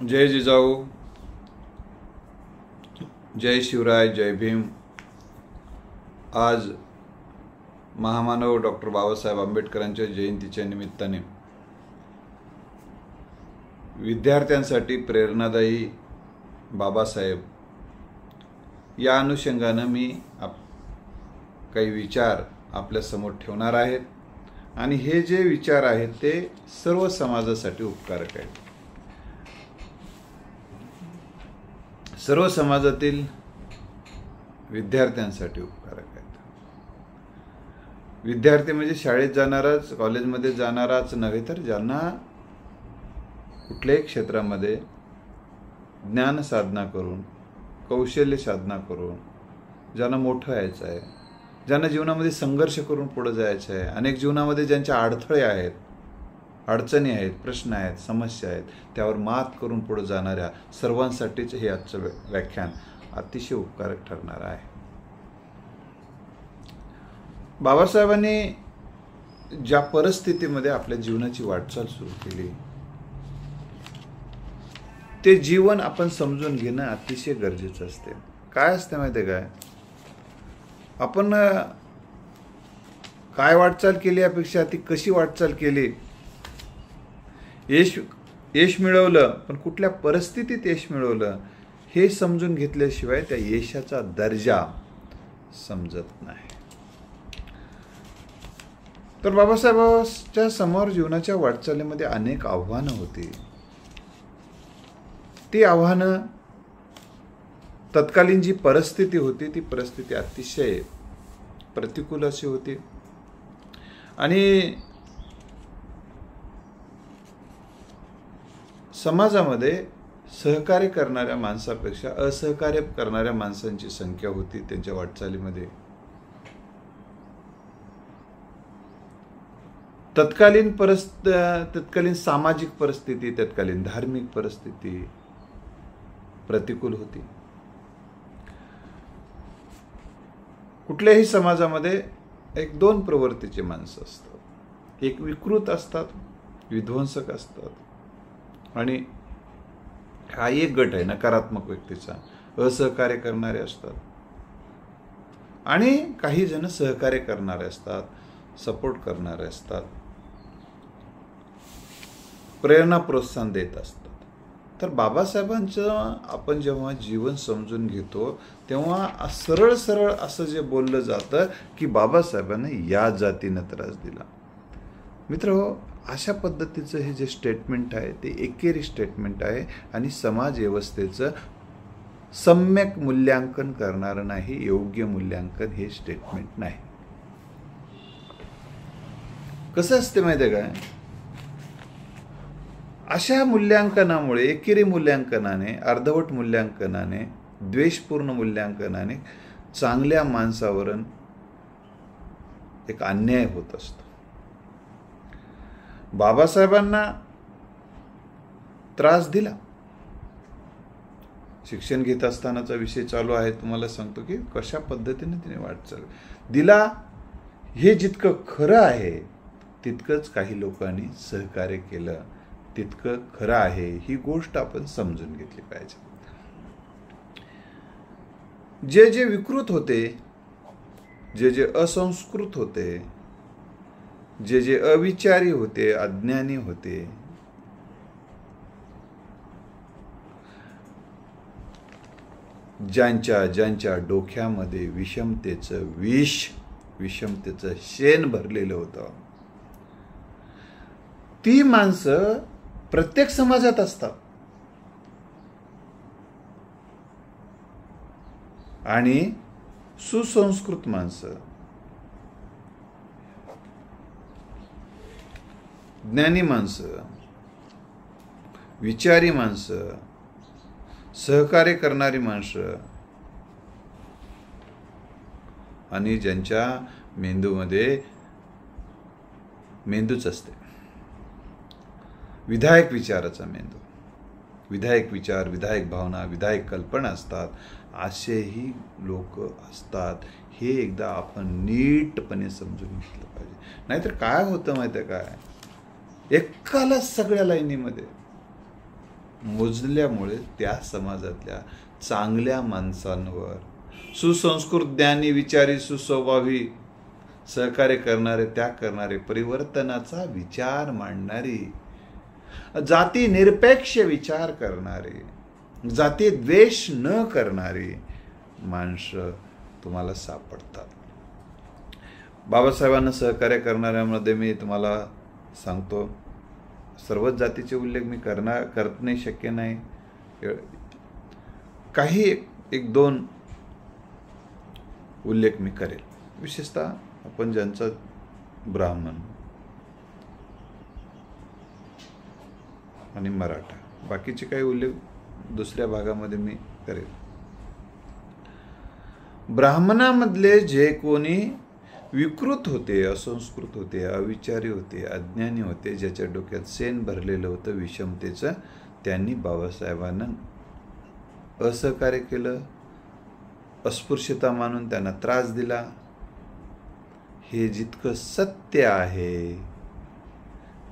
जय जिजाऊ, जय शिवराय, जय भीम। आज महामानव डॉक्टर बाबासाहेब आंबेडकरांच्या जयंतीच्या निमित्ताने विद्यार्थ्यांसाठी प्रेरणादायी बाबासाहेब या अनुषंगाने मी काही विचार आपल्या समोर ठेवणार आहेत आणि हे जे विचार आहेत ते सर्व समाजासाठी उपकारक आहेत। सर्व समाजातील विद्यार्थ्यांसाठी उपकारक आहेत। विद्यार्थी म्हणजे शाळेत जाणाराच, कॉलेजमध्ये जाणाराच नव्हे, तर ज्यांना कुठल्याही क्षेत्रामध्ये ज्ञान साधना करून, कौशल्य साधना करून ज्यांना मोठं व्हायचं आहे, ज्यांना जीवनामध्ये संघर्ष करून पुढे जायचं आहे, अनेक जीवनामध्ये ज्यांच्या अडथळे आहेत, अडचणी आहेत, प्रश्न आहेत, समस्या आहेत, त्यावर मात करून पुढे जाणाऱ्या सर्वांसाठीच हे आजचं व्याख्यान अतिशय उपकारक ठरणार आहे। बाबासाहेबांनी ज्या परिस्थितीमध्ये आपल्या जीवनाची वाटचाल सुरू केली ते जीवन आपण समजून घेणं अतिशय गरजेचं असते। काय असते माहिती आहे काय, आपण काय वाटचाल केली यापेक्षा ती कशी वाटचाल केली, यश मिळवलं पण कुठल्या परिस्थितीत यश मिळवलं हे समजून घेतल्याशिवाय त्या यशाचा दर्जा समजत नाही। तर बाबासाहेबांच्या समोर जीवनाच्या वाटचालीमध्ये अनेक आव्हानं होती। ती आव्हानं, तत्कालीन जी परिस्थिती होती ती परिस्थिती अतिशय प्रतिकूल अशी होती आणि समाजामध्ये सहकार्य करणाऱ्या माणसापेक्षा असहकार्य करणाऱ्या माणसांची संख्या होती त्यांच्या वाटचालीमध्ये। तत्कालीन सामाजिक परिस्थिती, तत्कालीन धार्मिक परिस्थिती प्रतिकूल होती। कुठल्याही समाजामध्ये एक दोन प्रवृत्तीचे माणसं असतात, एक विकृत असतात, विध्वंसक असतात, आणि हा एक गट आहे नकारात्मक व्यक्तीचा, असहकार्य करणारे असतात, आणि काही जण सहकार्य करणारे असतात, सपोर्ट करणारे असतात, प्रेरणा प्रोत्साहन देत असतात। तर बाबासाहेबांचं आपण जेव्हा जीवन समजून घेतो तेव्हा सरळ सरळ असं जे बोललं जातं की बाबासाहेबांना या जातीनं त्रास दिला। मित्रहो, अशा पद्धतीचं हे जे स्टेटमेंट आहे ते एकेरी स्टेटमेंट आहे आणि समाज व्यवस्थेचं सम्यक मूल्यांकन करणारं नाही, योग्य मूल्यांकन हे स्टेटमेंट नाही। कसं असते माहिती आहे काय, अशा मूल्यांकनामुळे, एकेरी मूल्यांकनाने, अर्धवट मूल्यांकनाने, द्वेषपूर्ण मूल्यांकनाने चांगल्या माणसावर एक अन्याय होत असतो। बाबासाहेबांना त्रास दिला, शिक्षण घेत असतानाचा विषय चालू आहे, तुम्हाला सांगतो की कशा पद्धतीने तिने वाटचाल दिला हे जितकं खरं आहे तितकंच काही लोकांनी सहकार्य केलं, तितकं खरं आहे ही गोष्ट आपण समजून घेतली पाहिजे। जे जे विकृत होते, जे जे असंस्कृत होते, जे जे अविचारी होते, अज्ञानी होते, ज्यांच्या डोक्यामध्ये विषमतेचं विष, विषमतेचं शेण भरलेलं होतं, ती माणसं प्रत्येक समाजात असतात आणि सुसंस्कृत माणसं, ज्ञानी माणसं, विचारी माणसं, सहकार्य करणारी माणसं आणि ज्यांच्या मेंदूमध्ये मेंदूच असते, विधायक विचाराचा मेंदू, विधायक विचार, विधायक भावना, विधायक कल्पना असतात, असेही लोक असतात। हे एकदा आपण नीटपणे समजून घेतलं पाहिजे। नाहीतर काय होतं माहिती आहे काय, एकाला सगळ्या लाईनीमध्ये मोजल्यामुळे त्या समाजातल्या चांगल्या माणसांवर, सुसंस्कृत, ज्ञानी, विचारी, सुस्वभावी, सहकार्य करणारे, त्याग करणारे, परिवर्तनाचा विचार मांडणारी, जाती निरपेक्ष विचार करणारे, जाती द्वेष न करणारी माणसं तुम्हाला सापडतात. बाबासाहेबांना सहकार्य करणाऱ्यामध्ये मी तुम्हाला सांगतो, सर्वच जातीचे उल्लेख मी करत नाही, शक्य नाही. काही एक दोन उल्लेख मी करेल. विशेषतः आपण ज्यांचा ब्राह्मण आणि मराठा, बाकीचे काही उल्लेख दुसऱ्या भागामध्ये मी करेल. ब्राह्मणामधले जे कोणी विकृत होते, असंस्कृत होते, अविचारी होते, अज्ञानी होते, ज्याच्या डोक्यात सेन भरलेलं होतं विषमतेचं, त्यांनी बाबासाहेबांना असहकार्य केलं, अस्पृश्यता मानून त्यांना त्रास दिला. हे जितकं सत्य आहे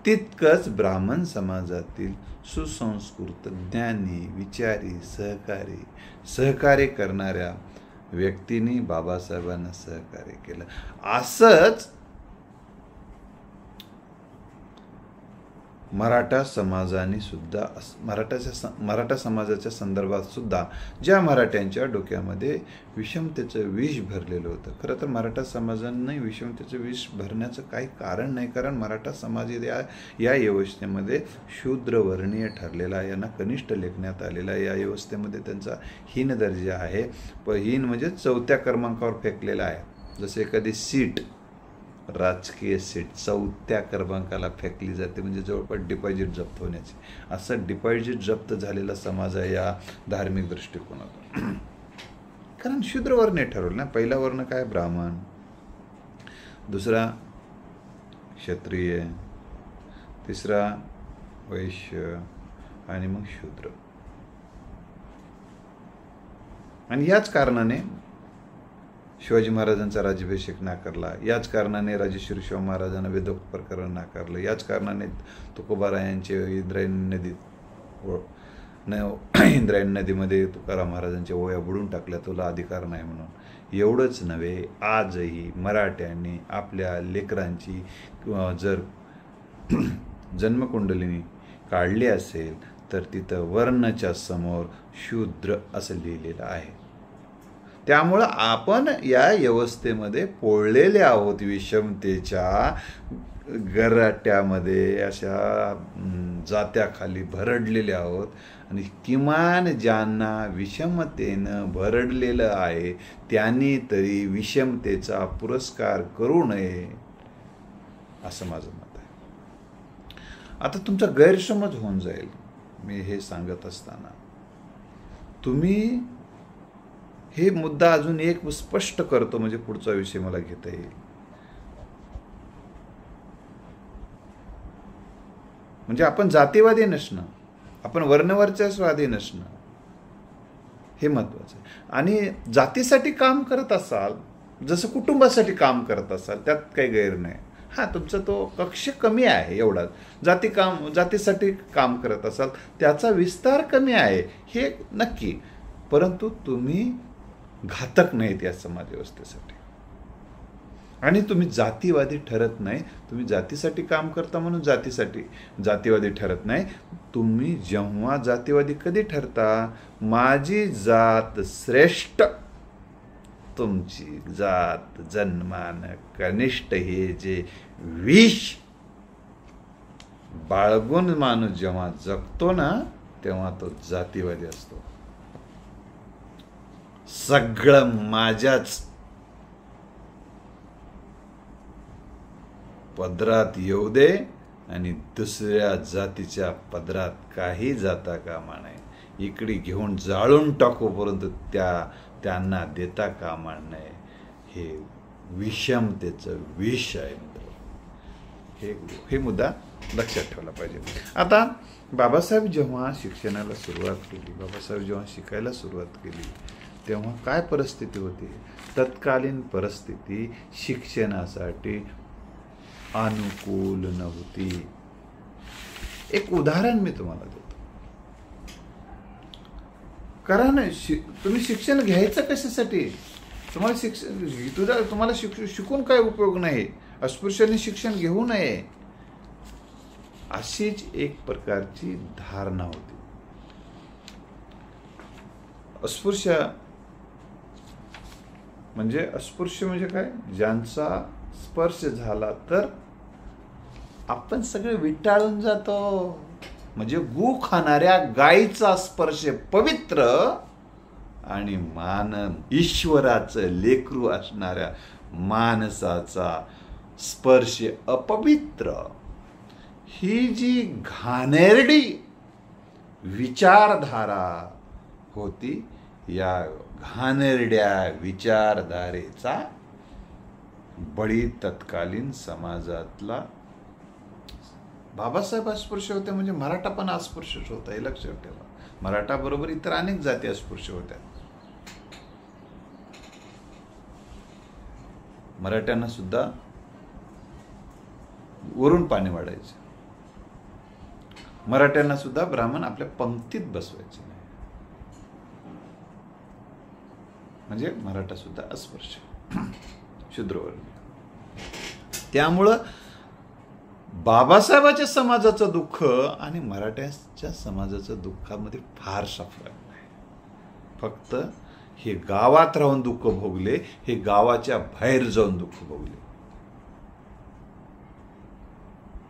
तितकंच ब्राह्मण समाजातील सुसंस्कृत, ज्ञानी, विचारी, सहकार्य करणाऱ्या व्यक्तींनी बाबासाहेबांना सहकार्य केलं. असंच मराठा समाजाने सुद्धा, मराठा समाजाच्या संदर्भात सुद्धा ज्या मराठ्यांच्या डोक्यामध्ये विषमतेचं विष भरलेलं होतं, खरं तर मराठा समाजाने विषमतेचं विष भरण्याचं काही कारण नाही, कारण मराठा समाज या व्यवस्थेमध्ये शूद्रवर्णीय ठरलेला आहे, यांना कनिष्ठ लेखण्यात आलेला आहे. या व्यवस्थेमध्ये त्यांचा हीन दर्जा आहे. हीन म्हणजे 4थ्या क्रमांकावर फेकलेला आहे. जसे एखादी सीट, राजकीय सीट 4थ्या क्रमांकाला फेकली जाते, म्हणजे जवळपास डिपॉझिट जप्त होण्याची. असं डिपॉझिट जप्त झालेला समाज आहे या धार्मिक दृष्टिकोनातून. कारण शूद्रवर्ण ठरवलं ना. पहिला वर्ण काय? ब्राह्मण, दुसरा क्षत्रिय, तिसरा वैश्य आणि मग शूद्र. आणि याच कारणाने शिवाजी महाराजांचा राज्याभिषेक नाकारला, याच कारणाने राजेश्वर शाहू महाराजांना वेदोक्त प्रकरण नाकारलं, याच कारणाने तुकोबारायांचे इंद्रायणी नदीमध्ये तुकाराम महाराजांच्या ओया बुडून टाकल्या, तुला अधिकार नाही म्हणून. एवढंच नव्हे, आजही मराठ्यांनी आपल्या लेकरांची जर जन्मकुंडलिनी काढली असेल तर तिथं वर्णाच्या समोर शूद्र असं लिहिलेलं आहे. त्यामुळं आपण या व्यवस्थेमध्ये पोळलेले आहोत, विषमतेच्या गराट्यामध्ये अशा जात्याखाली भरडलेले आहोत. आणि किमान ज्यांना विषमतेनं भरडलेलं आहे त्यांनी तरी विषमतेचा पुरस्कार करू नये, असं माझं मत आहे. आता तुमचा गैरसमज होऊन जाईल मी हे सांगत असताना. तुम्ही हे मुद्दा अजून एक स्पष्ट करतो म्हणजे पुढचा विषय मला घेता येईल. म्हणजे आपण जातीवादी नसणं, आपण वर्णवर्चस्वादी नसणं, हे महत्वाचं आहे. आणि जातीसाठी काम करत असाल, जसं कुटुंबासाठी काम करत असाल, त्यात काही गैर नाही. हा, तुमचा तो कक्ष कमी आहे एवढाच. जातीसाठी काम करत असाल, त्याचा विस्तार कमी आहे हे नक्की, परंतु तुम्ही घातक नाहीत या समाज व्यवस्थेसाठी. आणि तुम्ही जातीवादी ठरत नाही. तुम्ही जातीसाठी काम करता म्हणून जातीवादी ठरत नाही. तुम्ही जेव्हा जातीवादी कधी ठरता, माझी जात श्रेष्ठ, तुमची जात जन्मानं कनिष्ठ, हे जे विष बाळगून माणूस जेव्हा जगतो ना, तेव्हा तो जातीवादी असतो. सगळं माझ्याच पदरात येऊ दे आणि दुसऱ्या जातीच्या पदरात काही जाता कामा नये. इकडे घेऊन जाळून टाकू, परंतु त्यांना देता कामा नये. हे विषमतेचं विष आहे मित्र. हे मुद्दा लक्षात ठेवला पाहिजे. आता बाबासाहेब जेव्हा शिक्षणाला सुरुवात केली, बाबासाहेब जेव्हा शिकायला सुरुवात केली, तेव्हा काय परिस्थिती होती? तत्कालीन परिस्थिती शिक्षणासाठी अनुकूल नव्हती. एक उदाहरण मी तुम्हाला देतो. करा ना. तुम्ही शिक्षण घ्यायचं कशासाठी? तुम्हाला शिकून काय उपयोग नाही. अस्पृश्यांनी शिक्षण घेऊ नये अशीच एक प्रकारची धारणा होती. अस्पृश्य म्हणजे काय? ज्यांचा स्पर्श झाला तर आपण सगळे विटाळून जातो. म्हणजे गू खाणाऱ्या गायीचा स्पर्श पवित्र आणि ईश्वराचं लेकरू असणाऱ्या माणसाचा स्पर्श अपवित्र. ही जी घाणेरडी विचारधारा होती, या घाणेरड्या विचारधारेचा बळी तत्कालीन समाजातला बाबासाहेब अस्पृश्य होते. म्हणजे मराठा पण अस्पृश्यच होता, हे लक्षात ठेवा. मराठा बरोबर इतर अनेक जाती अस्पृश्य होत्या. मराठ्यांना सुद्धा वरून पाणी वाढायचे. मराठ्यांना सुद्धा ब्राह्मण आपल्या पंक्तीत बसवायचे नाही. म्हणजे मराठा सुद्धा अस्पृश्य, शूद्रवर्णीय. त्यामुळं बाबासाहेबाच्या समाजाचं दुःख आणि मराठ्याच्या समाजाचं दुःखामध्ये फारसा फरक नाही. फक्त हे गावात राहून दुःख भोगले, हे गावाच्या बाहेर जाऊन दुःख भोगले,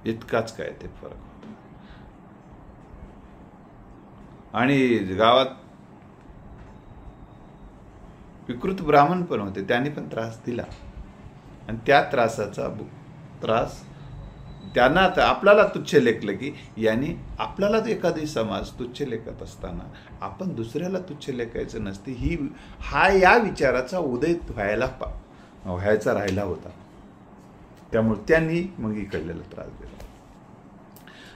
इतकाच काय ते फरक होता. आणि गावात विकृत ब्राह्मण पण होते, त्यांनी पण त्रास दिला. आणि त्या त्रासाचा त्रास त्यांना आपल्याला तुच्छ लेखलं की यांनी आपल्याला एखादी समाज तुच्छ लेखत असताना आपण दुसऱ्याला तुच्छ लेखायचं नसते, हा या विचाराचा उदय व्हायचा राहिला होता. त्यामुळे त्यांनी मग इकडलेला त्रास दिला.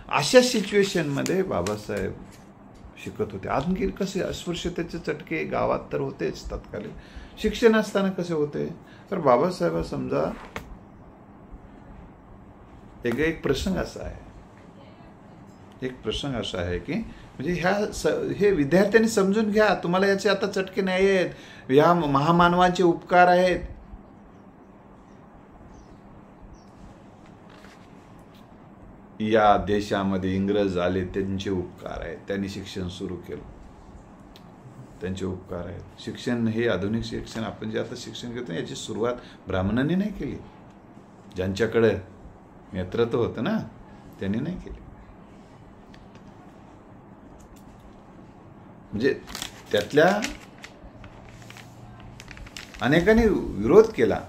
अशा सिच्युएशनमध्ये बाबासाहेब शिकत होते. आणखी कसे अस्पृश्यतेचे चटके गावात तर होतेच तत्कालीन. शिक्षण असताना कसे होते तर बाबासाहेब समजा एक प्रसंग असा आहे की म्हणजे हे विद्यार्थ्यांनी समजून घ्या, तुम्हाला याचे आता चटके नाही आहेत, या महामानवांचे उपकार आहेत. या देशामध्ये इंग्रज आले, त्यांचे उपकार आहेत, त्यांनी शिक्षण सुरू केलं, त्यांचे उपकार आहेत. शिक्षण हे आधुनिक शिक्षण आपण जे आता शिक्षण घेतो याची सुरुवात ब्राह्मणांनी नाही केली. ज्यांच्याकडे नेतृत्व होतं ना, त्यांनी नाही केली. म्हणजे त्यातल्या अनेकांनी विरोध केला.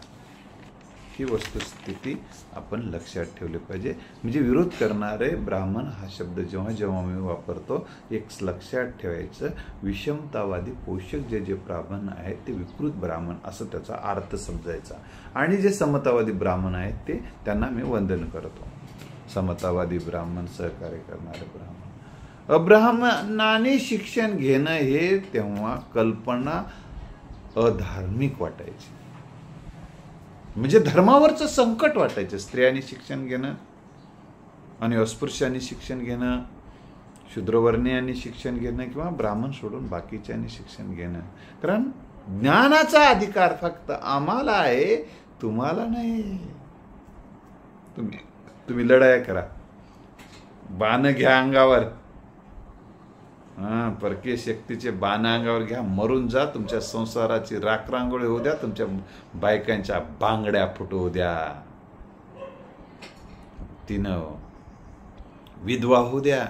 ही वस्तुस्थिती आपण लक्षात ठेवली पाहिजे. म्हणजे विरोध करणारे ब्राह्मण हा शब्द जेव्हा मी वापरतो, एक लक्षात ठेवायचं, विषमतावादी पोषक जे ब्राह्मण आहेत ते विकृत ब्राह्मण असं त्याचा अर्थ समजायचा. आणि जे समतावादी ब्राह्मण आहेत ते त्यांना मी वंदन करतो. समतावादी ब्राह्मण, सहकार्य करणारे ब्राह्मण. अब्राह्मणाने शिक्षण घेणं हे तेव्हा कल्पना अधार्मिक वाटायची. म्हणजे धर्मावरचं संकट वाटायचं. स्त्रियांनी शिक्षण घेणं आणि अस्पृश्यांनी शिक्षण घेणं, शूद्रवर्णीयांनी शिक्षण घेणं किंवा ब्राह्मण सोडून बाकीच्यांनी शिक्षण घेणं. कारण ज्ञानाचा अधिकार फक्त आम्हाला आहे, तुम्हाला नाही. तुम्ही लढाया करा, बाण घ्या अंगावर, परकीय शक्तीचे बाण अंगावर घ्या, मरून जा, तुमच्या संसाराची राखरांगोळी होऊ द्या, तुमच्या बायकांच्या बांगड्या फुटवू द्या, तिनं विधवा होऊ द्या,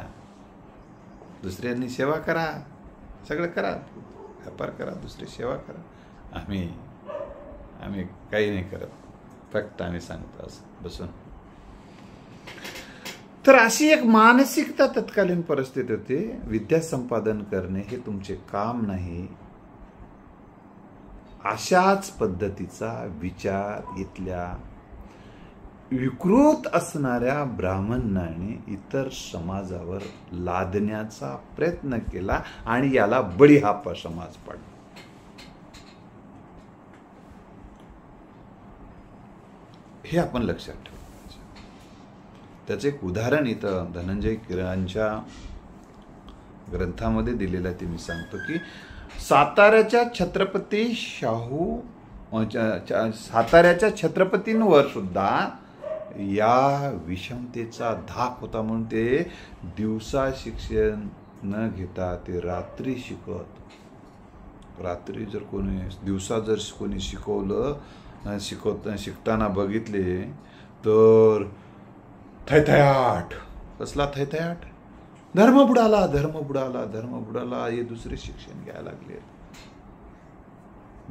दुसऱ्यांनी सेवा करा, सगळं करा, व्यापार करा, दुसरी सेवा करा. आम्ही काही नाही करत, फक्त आम्ही सांगतो असं बसून. तर अशी एक मानसिकता तत्कालीन परिस्थिती होती. विद्या संपादन करणे हे तुमचे काम नाही, अशाच पद्धतीचा विचार इथल्या विकृत असणाऱ्या ब्राह्मणाने इतर समाजावर लादण्याचा प्रयत्न केला आणि याला बळी हा समाज पडला. हे आपण लक्षात ठेवू. त्याचे एक उदाहरण इथं धनंजय कीरांच्या ग्रंथामध्ये दिलेला ते मी सांगतो की साताऱ्याच्या छत्रपतींवर सुद्धा या विषमतेचा धाक होता, म्हणून ते दिवसा शिक्षण न घेता ते रात्री रात्री जर कोणी दिवसा जर कोणी शिकताना बघितले तर थैथयाट. कसला थैथयाट? धर्म बुडाला हे दुसरे शिक्षण घ्यायला लागले.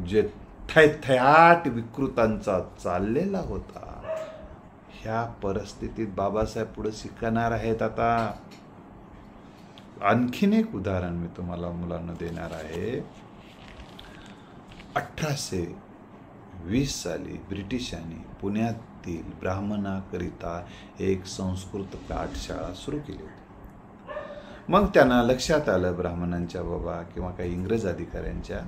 जे थैथयाट विकृतांचा चाललेला होता, ह्या परिस्थितीत बाबासाहेब पुढे शिकणार आहेत. आता आणखीन एक उदाहरण मी तुम्हाला मुलांना देणार आहे. 1820 साली ब्रिटिशांनी पुण्यातील ब्राह्मणाकरिता एक संस्कृत पाठशाळा सुरू केली होती. मग त्यांना लक्षात आलं ब्राह्मणांच्या बाबा किंवा काही इंग्रज अधिकाऱ्यांच्या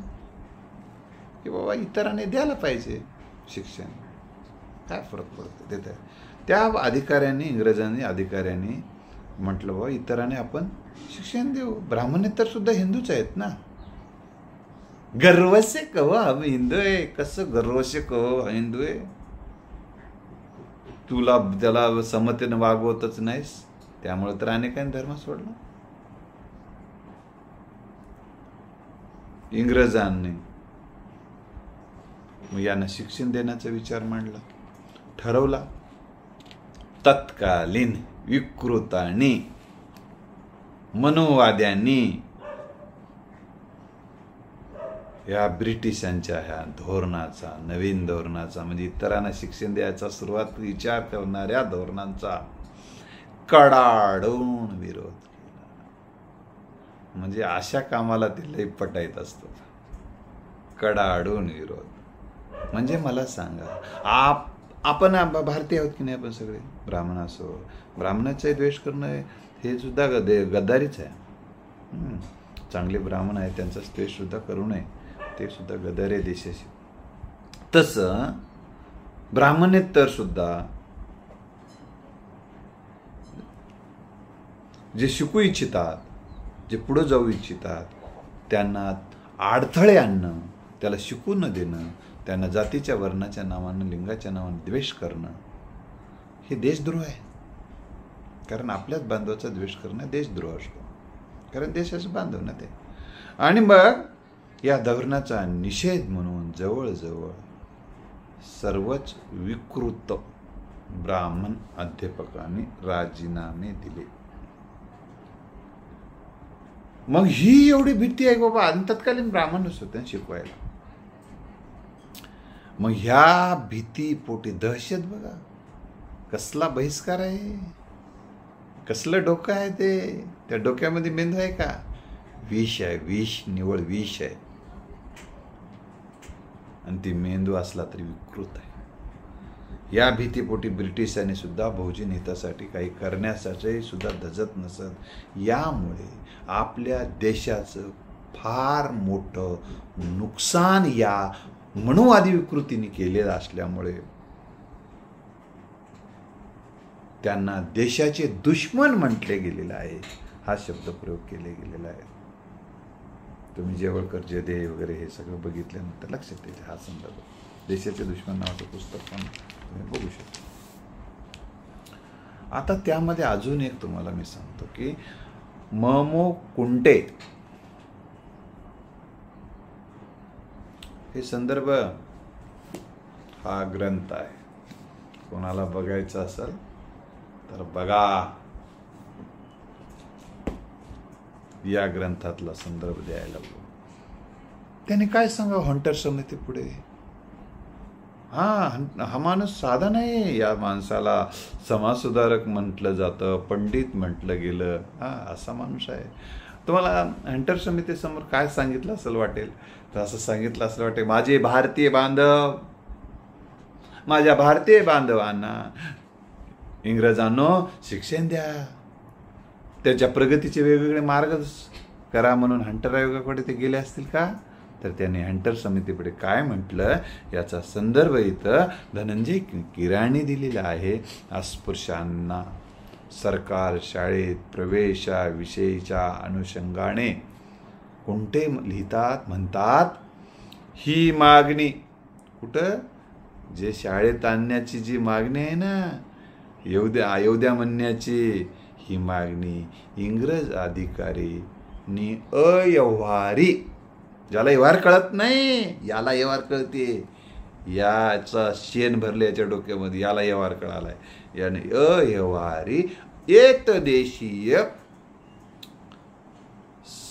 की बाबा इतरांनी द्यायला पाहिजे शिक्षण, काय फरक पडतो देत. त्या इंग्रजांनी अधिकाऱ्यांनी म्हटलं बाबा इतरांनी आपण शिक्षण देऊ. ब्राह्मणेतर सुद्धा हिंदूच आहेत ना. गर्व से कहो हम हिंदू आहे. कसं गर्व से कहो हिंदू आहे? तुला त्याला समतेनं वागवतच नाहीस, त्यामुळे तर अनेकांनी धर्म सोडला. इंग्रजांनी मग यांना शिक्षण देण्याचा विचार मांडला, ठरवला. तत्कालीन विकृतांनी मनोवाद्यांनी या ब्रिटिशांच्या ह्या धोरणाचा, नवीन धोरणाचा, म्हणजे इतरांना शिक्षण द्यायचा सुरुवात विचार करणाऱ्या धोरणांचा कडाडून विरोध केला. म्हणजे अशा कामाला ते लई पटायत असतं. कडाडून विरोध म्हणजे मला सांगा, आपण भारतीय आहोत की नाही? आपण सगळे ब्राह्मण असो, ब्राह्मणाचा द्वेष करणं हे सुद्धा गद्दारीच आहे. चांगले ब्राह्मण आहेत त्यांचा द्वेष सुद्धा करू नये, ते सुद्धा गद्दारी आहे देशाशी. तसं ब्राह्मणेतर सुद्धा जे शिकू इच्छितात, जे पुढे जाऊ इच्छितात, त्यांना अडथळे आणणं, त्याला शिकू न देणं, त्यांना जातीच्या वर्णाच्या नावानं, लिंगाच्या नावानं द्वेष करणं हे देशद्रोह आहे. कारण आपल्याच बांधवाचा द्वेष करणं देशद्रोह असतो, कारण देशाचं बांधव ना ते. आणि मग या धोरणाचा निषेध म्हणून जवळजवळ सर्वच विकृत ब्राह्मण अध्यापकांनी राजीनामे दिले. मग ही एवढी भीती आहे बाबा, आणि तत्कालीन ब्राह्मणच होते शिकवायला. मग ह्या भीतीपोटी दहशत बघा, कसला बहिष्कार आहे, कसलं डोकं आहे ते. त्या डोक्यामध्ये मेंदू आहे का? विष आहे, विष, निवळ विष आहे. आणि ती मेंदू असला तरी विकृत आहे. या भीतीपोटी ब्रिटिशांनी सुद्धा बहुजन हितासाठी काही करण्यासाठी सुद्धा धजत नसत. यामुळे आपल्या देशाचं फार मोठं नुकसान या मनोवादी विकृतीने केलेलं असल्यामुळे त्यांना देशाचे दुश्मन म्हटले गेलेलं आहे. हा शब्द प्रयोग केले गेलेला आहे. तुम्ही जेवळकर जयदेव वगैरे हे सगळं बघितल्यानंतर लक्षात येईल हा संदर्भ. देशाचे दुश्मन नावाचं पुस्तक पण तुम्ही बघू शकता. आता त्यामध्ये अजून एक तुम्हाला मी सांगतो की ममो कुंटे हे संदर्भ हा ग्रंथ आहे. कोणाला बघायचा असेल तर बघा. या ग्रंथातला संदर्भ द्यायला त्याने काय सांगा हंटर समिती पुढे. हा माणूस साधा नाही. या माणसाला समाजसुधारक म्हटलं जातं, पंडित म्हटलं गेलं. असा माणूस आहे. तुम्हाला हंटर समितीसमोर काय सांगितलं असेल वाटेल तर असं सांगितलं असं वाटेल, माझे भारतीय बांधव, माझ्या भारतीय बांधवांना इंग्रजांनो शिक्षण द्या, त्याच्या प्रगतीचे वेगवेगळे मार्ग करा म्हणून हंटर आयोगाकडे ते गेले असतील का? तर त्याने हंटर समितीकडे काय म्हटलं याचा संदर्भ इथं धनंजय कीराणी दिलेला आहे. अस्पृश्यांना सरकार शाळेत प्रवेशाविषयीच्या अनुषंगाने कोणते लिहितात, म्हणतात ही मागणी कुठं, जे शाळेत आणण्याची जी मागणी आहे ना, अयोध्या म्हणण्याची, ही मागणी इंग्रज अधिकारीनी अव्यवहारी, ज्याला व्यवहार कळत नाही याला व्यवहार कळते, याचा शेण भरले याच्या डोक्यामध्ये, याला व्यवहार कळालाय, याने अव्यवहारी एकदेशीय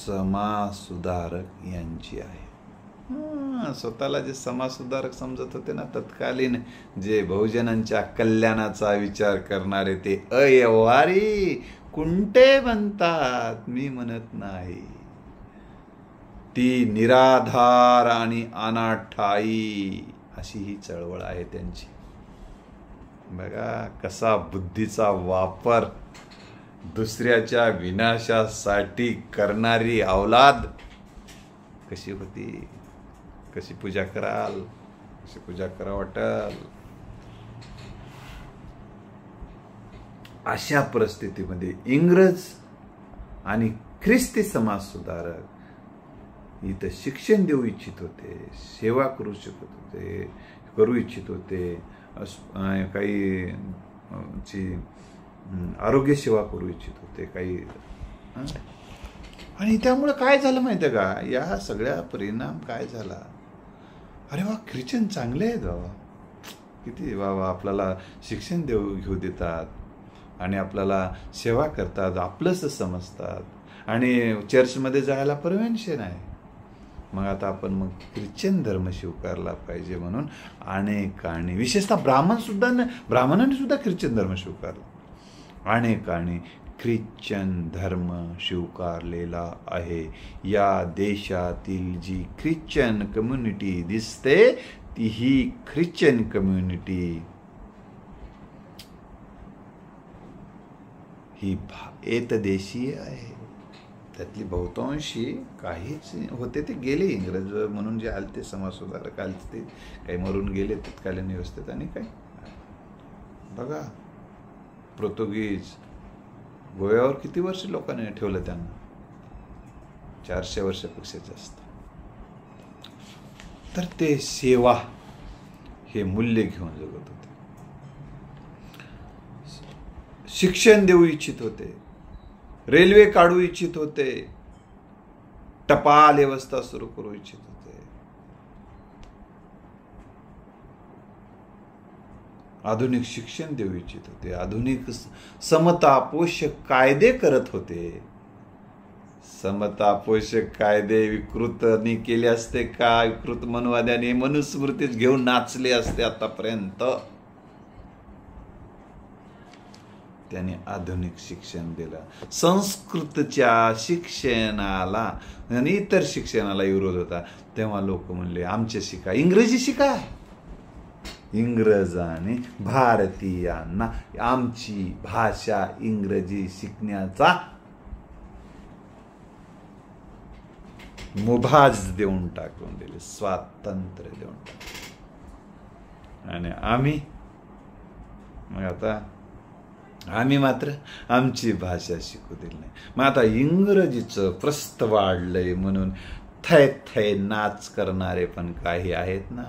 समाजसुधारक यांची आहे. स्वतःला जे समाजसुधारक समजत होते ना तत्कालीन, जे बहुजनांच्या कल्याणाचा विचार करणारे, ते अव्यवहारी कुंटे म्हणतात, मी म्हणत नाही. ती निराधार आणि अनाठाई अशी ही चळवळ आहे त्यांची. बघा कसा बुद्धीचा वापर दुसऱ्याच्या विनाशासाठी करणारी अवलाद कशी होती, कशी पूजा कराल, कशी पूजा करा वाटल. अशा परिस्थितीमध्ये इंग्रज आणि ख्रिस्ती समाज सुधारक इथं शिक्षण देऊ इच्छित होते, सेवा करू इच्छित होते, काही आरोग्य सेवा करू इच्छित होते काही. आणि त्यामुळे काय झालं माहिती आहे का, या सगळ्या परिणाम काय झाला, अरे वा ख्रिश्चन चांगले आहेत बाबा, किती वा आपल्याला शिक्षण घेऊ देतात आणि आपल्याला सेवा करतात, आपलंच समजतात आणि चर्चमध्ये जायला परमिशन आहे. मग आता आपण मग ख्रिश्चन धर्म स्वीकारला पाहिजे म्हणून अनेकांनी, विशेषतः ब्राह्मणांनी सुद्धा ख्रिश्चन धर्म स्वीकारला. अनेकांनी ख्रिश्चन धर्म स्वीकारलेला आहे. या देशातील जी ख्रिश्चन कम्युनिटी दिसते ती ही ख्रिश्चन कम्युनिटी ही एकदेशीय आहे. त्यातली बहुतांशी काहीच होते ते गेले, इंग्रज म्हणून जे आले ते समाजसुधारक आले ते काही मरून गेले तत्कालीन व्यवस्थेत. आणि काय बघा, पोर्तुगीज गोव्यावर किती वर्ष लोकांनी ठेवलं, त्यांना 400 वर्षापेक्षा जास्त. तर ते सेवा हे मूल्य घेऊन जगत होते, शिक्षण देऊ इच्छित होते, रेल्वे काढू इच्छित होते, टपाल व्यवस्था सुरू करू इच्छित होते, आधुनिक शिक्षण देऊ इच्छित होते, आधुनिक समता पोषक कायदे करत होते. समता पोषक कायदे विकृतनी केले असते का, विकृत मनवाद्याने मनुस्मृतीत घेऊन नाचले असते आतापर्यंत. त्याने आधुनिक शिक्षण दिलं. संस्कृतच्या शिक्षणाला आणि इतर शिक्षणाला विरोध होता, तेव्हा लोक म्हणले आमचे शिका, इंग्रजी शिका. इंग्रजांनी भारतीयांना आमची भाषा इंग्रजी शिकण्याचा मुभाज देऊन टाकून दिले, स्वातंत्र्य देऊन टाकले. आणि आम्ही मात्र आमची भाषा शिकू दिली नाही. मग आता इंग्रजीचं प्रस्त वाढलंय म्हणून थै नाच करणारे पण काही आहेत ना.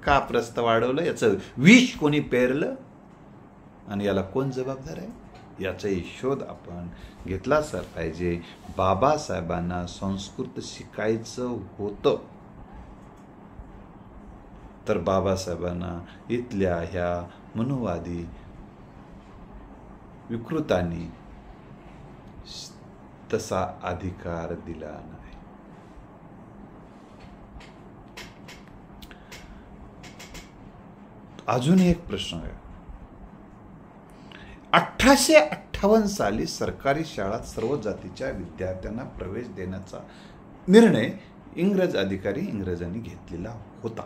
का प्रस्त वाढवलं, याचं विष कोणी पेरलं आणि याला कोण जबाबदार आहे, याचाही शोध आपण घेतला सर पाहिजे. बाबासाहेबांना संस्कृत शिकायचं होतं तर बाबासाहेबांना इथल्या ह्या मनुवादी विकृतांनी तसा अधिकार दिला नाही. अजून एक प्रश्न आहे. 1858 साली सरकारी शाळात सर्व जातीच्या विद्यार्थ्यांना प्रवेश देण्याचा निर्णय इंग्रजांनी घेतलेला होता.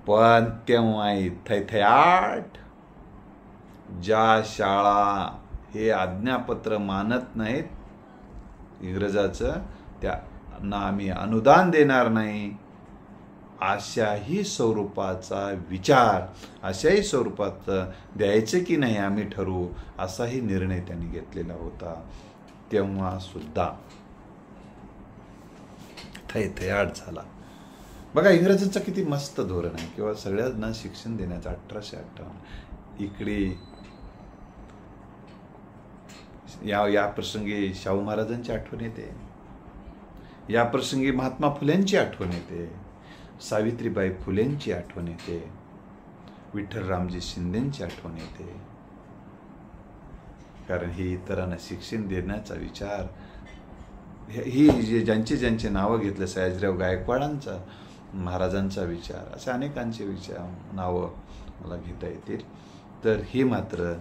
पण तेव्हा थैथयाट ज्या शाळा हे आज्ञापत्र मानत नाहीत इंग्रजाचं, त्यांना आम्ही अनुदान देणार नाही अशाही स्वरूपाचा विचार, अशाही स्वरूपाचं द्यायचं की नाही आम्ही ठरवू, असाही निर्णय त्यांनी घेतलेला होता. तेव्हा सुद्धा थैथयाट झाला. बघा इंग्रजांचं किती मस्त धोरण आहे किंवा सगळ्यांना शिक्षण देण्याचं. 1858 इकडे या प्रसंगी शाहू महाराजांची आठवण येते, या प्रसंगी महात्मा फुल्यांची आठवण येते, सावित्रीबाई फुलेंची आठवण येते, विठ्ठलरामजी शिंदेंची आठवण येते. कारण ही इतरांना शिक्षण देण्याचा विचार, ही ज्यांचे नावं घेतलं, सयाजीराव गायकवाडांचा, महाराजांचा विचार, असे अनेकांचे विचार नावं मला घेता येतील. तर हे मात्र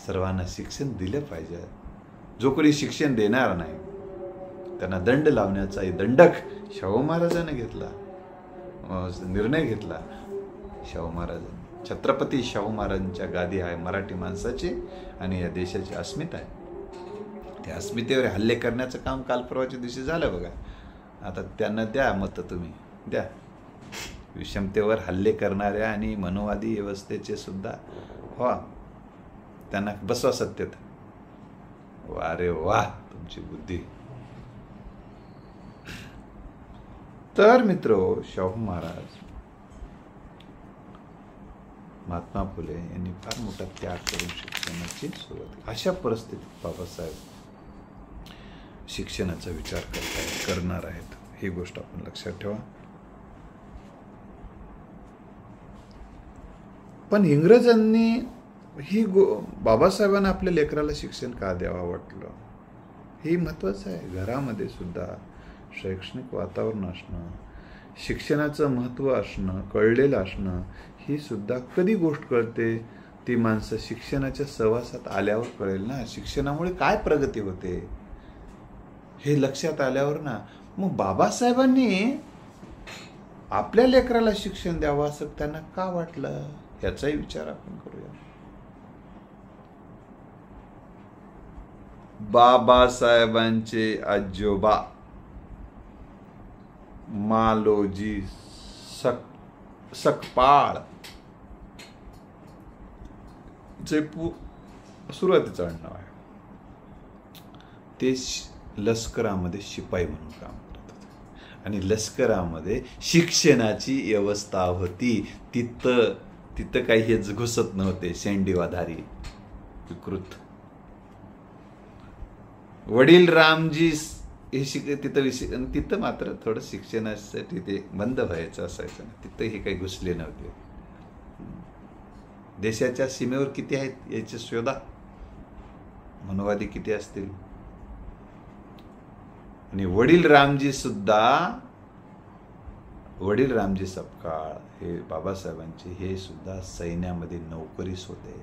सर्वांना शिक्षण दिलं पाहिजे. जो कोणी शिक्षण देणार नाही त्यांना दंड लावण्याचाही दंडक शाहू महाराजांनी घेतला, निर्णय घेतला. शाहू महाराजांनी, छत्रपती शाहू महाराजांच्या गादी आहे मराठी माणसाची आणि या देशाची अस्मिता आहे. त्या अस्मितेवर हल्ले करण्याचं काम काल परवाच्या दिवशी झालं बघा. आता त्यांना द्या मत, तुम्ही द्या. विषमतेवर हल्ले करणाऱ्या आणि मनोवादी व्यवस्थेचे सुद्धा व्हा, त्यांना बसवा सत्तेत. वा रे वा तुमची बुद्धी. तर मित्रो, शाहू महाराज, महात्मा फुले यांनी फार मोठा त्याग करून शिक्षणाची सुरुवात केली. अशा परिस्थितीत बाबासाहेब शिक्षणाचा विचार करणार आहेत, ही गोष्ट आपण लक्षात ठेवा. पण इंग्रजांनी बाबासाहेबांना आपल्या लेकराला शिक्षण का द्यावं वाटलं, हे महत्त्वाचं आहे. घरामध्ये सुद्धा शैक्षणिक वातावरण असणं, शिक्षणाचं महत्त्व असणं, कळलेलं असणं, ही सुद्धा कधी गोष्ट कळते, ती माणसं शिक्षणाच्या सहवासात आल्यावर कळेल ना. शिक्षणामुळे काय प्रगती होते हे लक्षात आल्यावर ना. मग बाबासाहेबांनी आपल्या लेकराला शिक्षण द्यावं असं त्यांना का वाटलं, याचाही विचार आपण करूया. बाबासाहेबांचे आजोबा मालोजी सकपाळ जे सुरुवातीचं आडनाव आहे, ते लष्करामध्ये शिपाई म्हणून काम करत होते आणि लष्करामध्ये शिक्षणाची व्यवस्था होती. तिथं काही हेच घुसत नव्हते, शेंडीवाधारी विकृत. वडील रामजी हे तिथं मात्र थोडं शिक्षणासाठी ते बंद व्हायचं असायचं, तिथं हे काही घुसले नव्हते. देशाच्या सीमेवर किती आहेत याचे शोधा, मनोवादी किती असतील. आणि वडील रामजी सकपाळ हे बाबासाहेबांचे, हे सुद्धा सैन्यामध्ये नोकरीस होते.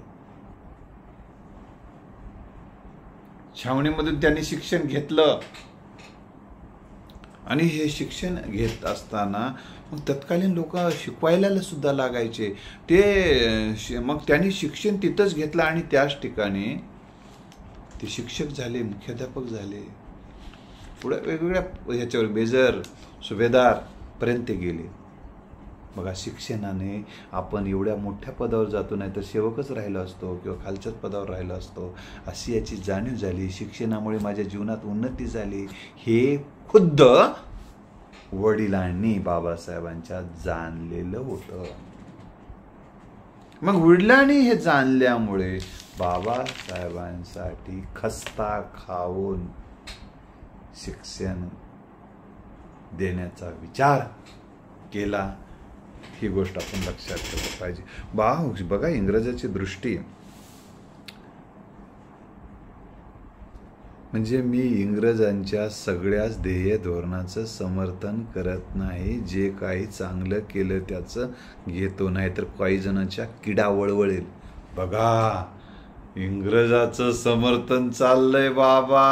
छावणीमधून त्यांनी शिक्षण घेतलं आणि हे शिक्षण घेत असताना मग तत्कालीन लोक शिकवायला सुद्धा लागायचे. मग त्यांनी शिक्षण तिथंच घेतलं आणि त्याच ठिकाणी ते शिक्षक झाले, मुख्याध्यापक झाले, पुढे वेगवेगळ्या ह्याच्यावर मेजर, सुभेदार पर्यंत गेले. बघा, शिक्षणाने आपण एवढ्या मोठ्या पदावर जातो, नाही तर सेवकच राहिलो असतो किंवा खालच्याच पदावर राहिलो असतो, अशी याची जाणीव झाली. शिक्षणामुळे माझ्या जीवनात उन्नती झाली, हे खुद्द वडिलांनी बाबासाहेबांच्या जाणलेलं होतं. मग वडिलांनी हे जाणल्यामुळे बाबासाहेबांसाठी खस्ता खाऊन शिक्षण देण्याचा विचार केला. ही गोष्ट आपण लक्षात ठेवली पाहिजे. बघा, इंग्रजाची दृष्टी म्हणजे, मी इंग्रजांच्या सगळ्याच ध्येय धोरणाचं समर्थन करत नाही. जे काही चांगलं केलं त्याचं घेतो, नाही तर काही जणांच्या किडा वळवळेल. बघा, इंग्रजाचं समर्थन चाललंय बाबा.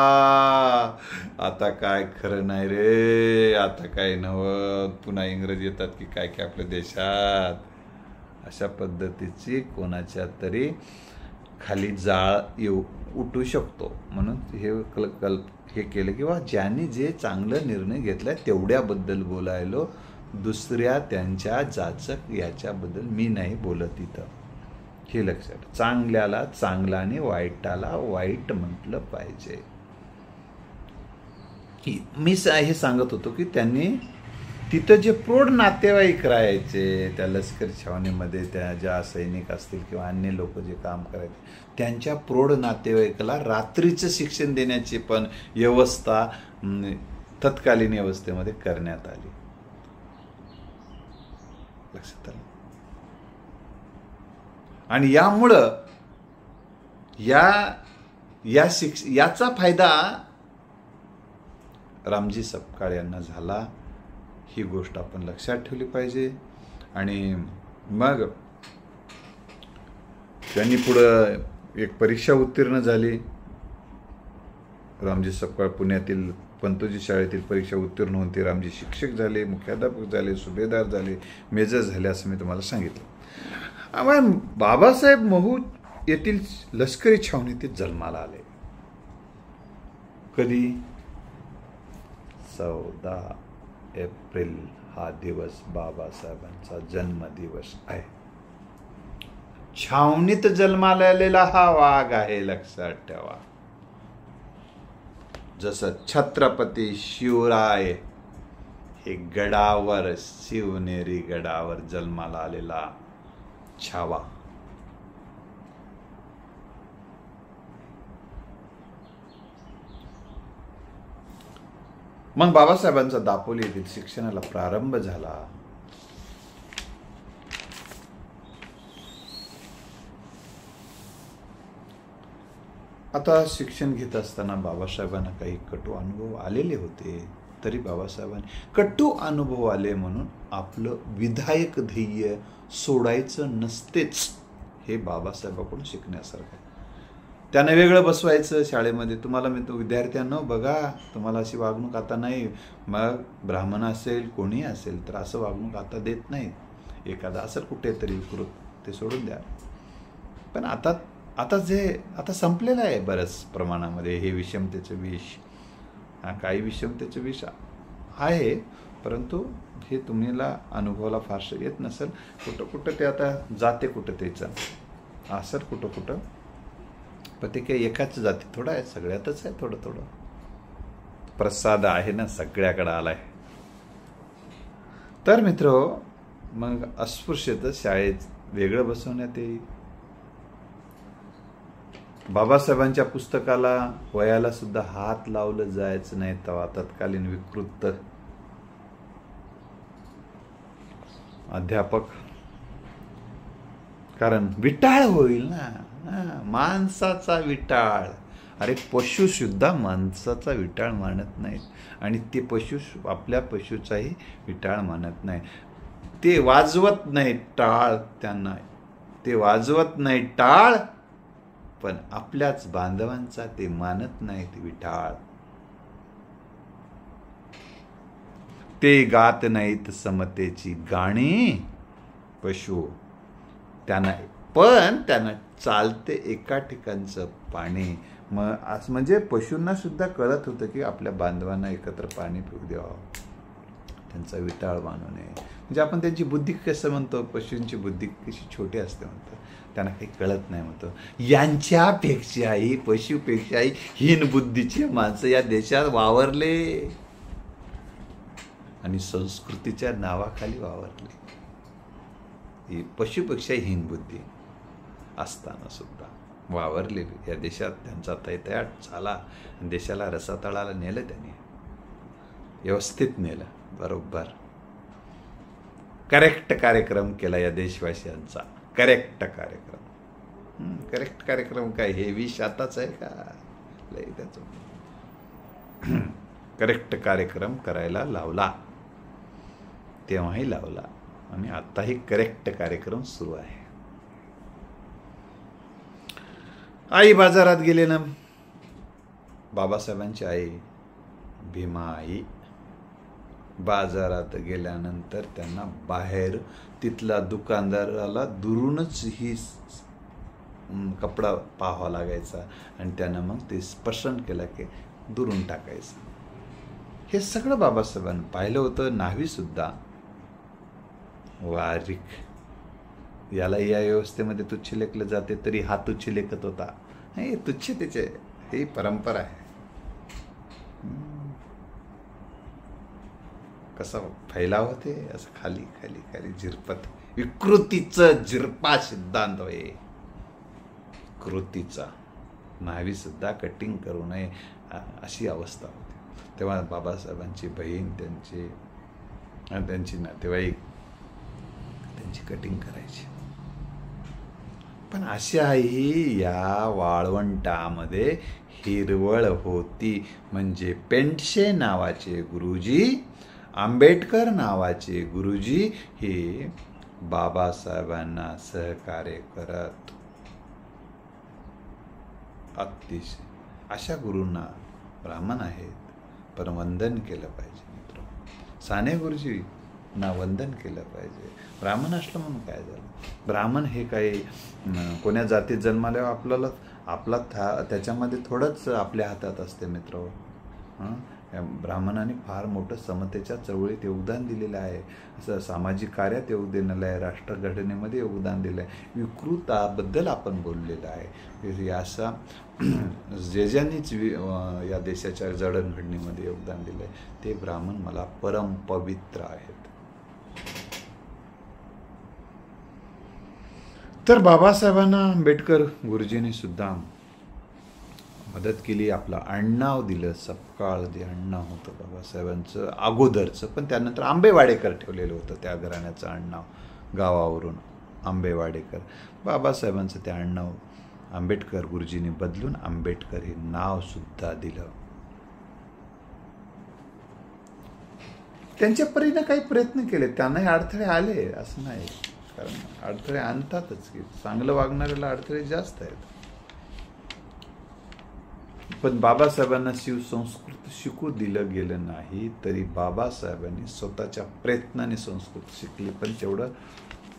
आता काय खरं नाही रे, आता काय नवं, पुन्हा इंग्रज येतात की काय काय आपल्या देशात. अशा पद्धतीची कोणाच्या तरी खाली जाळ उठू शकतो. म्हणून हे केलं किंवा ज्यांनी जे चांगलं निर्णय घेतलाय तेवढ्याबद्दल बोलायलो दुसऱ्या त्यांच्या जाचक याच्याबद्दल मी नाही बोलत इथं. हे लक्षात. चांगल्याला चांगला आणि वाईटाला वाईट म्हटलं पाहिजे. मी हे सांगत होतो की त्यांनी तिथं जे प्रौढ नातेवाईक राहायचे त्या लष्करी छावणीमध्ये, त्या ज्या सैनिक असतील किंवा अन्य लोक जे काम करायचे, त्यांच्या प्रौढ नातेवाईकाला रात्रीचं शिक्षण देण्याची पण व्यवस्था तत्कालीन व्यवस्थेमध्ये करण्यात आली. लक्षात आलं. आणि यामुळं याचा फायदा रामजी सपकाळ यांना झाला. ही गोष्ट आपण लक्षात ठेवली पाहिजे. आणि मग त्यांनी पुढं एक परीक्षा उत्तीर्ण झाली. रामजी सपकाळ पुण्यातील पंतोजी शाळेतील परीक्षा उत्तीर्ण होऊन ते रामजी शिक्षक झाले, मुख्याध्यापक झाले, सुभेदार झाले, मेजर झाले, असं मी तुम्हाला सांगितलं. बाबासाहेब महू येथील लष्करी छावणीत जन्माला आले. कधी? 14 एप्रिल हा दिवस बाबासाहेबांचा जन्मदिवस आहे. छावणीत जन्माला आलेला हा वाघ आहे, लक्षात ठेवा. जसं छत्रपती शिवराय हे गडावर, शिवनेरी गडावर जन्माला आलेला छावा. मग बाबासाहेबांचा दापोली येथील शिक्षणाला प्रारंभ झाला. आता शिक्षण घेत असताना बाबासाहेबांना काही कटू अनुभव आलेले होते. तरी बाबासाहेबांनी कटू अनुभव आले म्हणून आपलं विधायक ध्येय सोडायचं नसतेच. हे बाबासाहेबांकडून शिकण्यासारखं आहे. त्यांना वेगळं बसवायचं शाळेमध्ये. तुम्हाला मी तो विद्यार्थ्यांना बघा, तुम्हाला अशी वागणूक आता नाही. मग ब्राह्मण असेल, कोणी असेल, तर असं वागणूक आता देत नाहीत. एखादा असेल कुठेतरी विकृत, ते सोडून द्या. पण आता संपलेलं आहे बऱ्याच प्रमाणामध्ये हे विषमतेचं विष. काही विषमतेचं विष आहे, परंतु हे तुम्हाला अनुभवाला फारसं येत नसेल. कुठं ते आता जाते, कुठं त्याचं असर कुठं. पण ते काही एकाच जाती थोडं आहे, सगळ्यातच आहे थोडं. प्रसाद आहे ना, सगळ्याकडे आलाय. तर मित्र, मग अस्पृश्यता शाळेत वेगळं बसवण्यात येईल. बाबासाहेबांच्या पुस्तकाला, वयाला सुद्धा हात लावलं जायचं नाही तेव्हा तत्कालीन विकृत अध्यापक. कारण विटाळ होईल ना, माणसाचा विटाळ. अरे पशु सुद्धा माणसाचा विटाळ मानत नाहीत, आणि ते पशु आपल्या पशुचाही विटाळ मानत नाही. ते वाजवत नाही टाळ, त्यांना ते वाजवत नाही टाळ, पण आपल्याच बांधवांचा ते मानत नाहीत विटाळ. ते गात नाहीत समतेची गाणी पशु, त्यांना चालते एका ठिकाणचं पाणी. म्हणजे पशूंना सुद्धा कळत होतं की आपल्या बांधवांना एकत्र पाणी पिऊ द्यावं, त्यांचा विटाळ मानू नये. म्हणजे आपण त्यांची बुद्धी कसं म्हणतो, पशूंची बुद्धी कशी छोटी असते म्हणतो, त्यांना काही कळत नाही म्हणतो. यांच्यापेक्षाही, पशुपेक्षाही हीन बुद्धीचे माणसं या देशात वावरले आणि संस्कृतीच्या नावाखाली वावरले. ही पशुपेक्षाही हीन बुद्धी असताना सुद्धा वावरलेली या देशात. त्यांचा तैतयाट झाला, देशाला रसातळाला नेलं त्यांनी, व्यवस्थित नेलं, बरोबर करेक्ट कार्यक्रम केला या देशवासियांचा. करेक्ट कार्यक्रम. करेक्ट कार्यक्रम काय, हे विष आताच आहे का? लय त्याचं करेक्ट कार्यक्रम करायला लावला, तेव्हाही लावला, आणि आताही करेक्ट कार्यक्रम सुरू आहे. आई बाजारात गेले ना, बाबासाहेबांची आई भीमाई बाजारात गेल्यानंतर त्यांना बाहेर तिथला दुकानदाराला दुरूनच ही कपडा पाहावा लागायचा, आणि त्यानं मग ते पसंत केलं की दुरून टाकायचं. हे सगळं बाबासाहेबांनी पाहिलं होतं. न्हावी सुद्धा वारिक याला या व्यवस्थेमध्ये तुच्छ लेखलं जाते, तरी हा तुच्छ लेखत होता. हे तुच्छतेचे ही परंपरा आहे. कसा फैलाव होते असं खाली खाली खाली झिरपत. विकृतीचं झिरपा सिद्धांत होय. कृतीचा न्हावी सुद्धा कटिंग करू नये अशी अवस्था होती. तेव्हा बाबासाहेबांची बहीण, त्यांची नातेवाईक त्यांची कटिंग करायची. पण अशाही या वाळवंटामध्ये हिरवळ होती. म्हणजे पेंडसे नावाचे गुरुजी, आंबेडकर नावाचे गुरुजी हे बाबासाहेबांना सहकार्य करत. अतिशय अशा गुरूंना ब्राह्मण आहेत, पण वंदन केलं पाहिजे मित्र. साने गुरुजी ना वंदन केलं पाहिजे. ब्राह्मण असलं म्हणून काय झालं? ब्राह्मण हे काही कोण्या जातीत जन्माला आपला त्याच्यामध्ये थोडंच आपल्या हातात असते मित्र. ब्राह्मणाने फार मोठं समतेच्या चळवळीत योगदान दिलेलं आहे. असं सामाजिक कार्यात योगदान आहे, राष्ट्रघटनेमध्ये योगदान दिलं आहे, विकृताबद्दल आपण बोललेलं आहे. असा ज्यांनीच या देशाच्या जडणघडणीमध्ये योगदान दिलं आहे ते ब्राह्मण मला परम पवित्र आहेत. तर बाबासाहेबांना आंबेडकर गुरुजींनी सुद्धा मदत केली. आपलं आडनाव दिलं. सपकाळ जे आडनाव होतं बाबासाहेबांचं अगोदरचं, पण त्यानंतर आंबेवाडेकर ठेवलेलं होतं त्या घराण्याचं आडनाव. गावावरून आंबेवाडेकर. बाबासाहेबांचं ते आडनाव आंबेडकर गुरुजींनी बदलून आंबेडकर हे नाव सुद्धा दिलं. त्यांच्या परीने काही प्रयत्न केले, त्यांनाही अडथळे आले असं नाही. कारण अडथळे आणतातच की, चांगलं वागणाऱ्याला अडथळे जास्त आहेत. पण बाबासाहेबांना शिवसंस्कृत शिकू दिलं गेलं नाही, तरी बाबासाहेबांनी स्वतःच्या प्रयत्नाने संस्कृत शिकली. पण तेवढं